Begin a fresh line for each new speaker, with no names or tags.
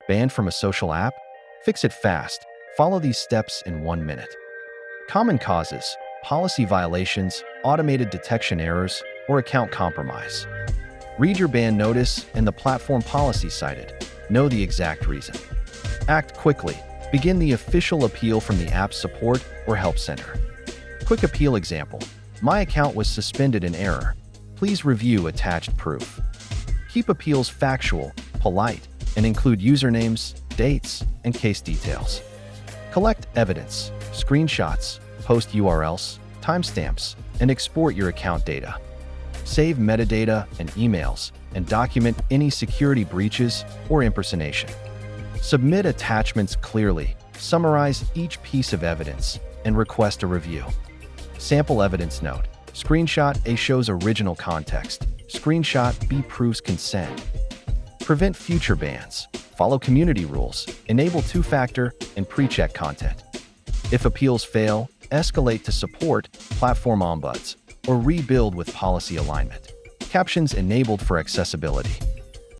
Banned from a social app? Fix it fast. Follow these steps in 1 minute. Common causes: policy violations, automated detection errors, or account compromise. Read your ban notice and the platform policy cited. Know the exact reason. Act quickly. Begin the official appeal from the app's support or help center. Quick appeal example: my account was suspended in error. Please review attached proof. Keep appeals factual, polite, and include usernames, dates, and case details. Collect evidence, screenshots, post URLs, timestamps, and export your account data. Save metadata and emails, and document any security breaches or impersonation. Submit attachments clearly, summarize each piece of evidence, and request a review. Sample evidence note: screenshot A shows original context. Screenshot B proves consent. Prevent future bans. Follow community rules. Enable two-factor and pre-check content. If appeals fail, escalate to support, platform ombuds, or rebuild with policy alignment. Captions enabled for accessibility.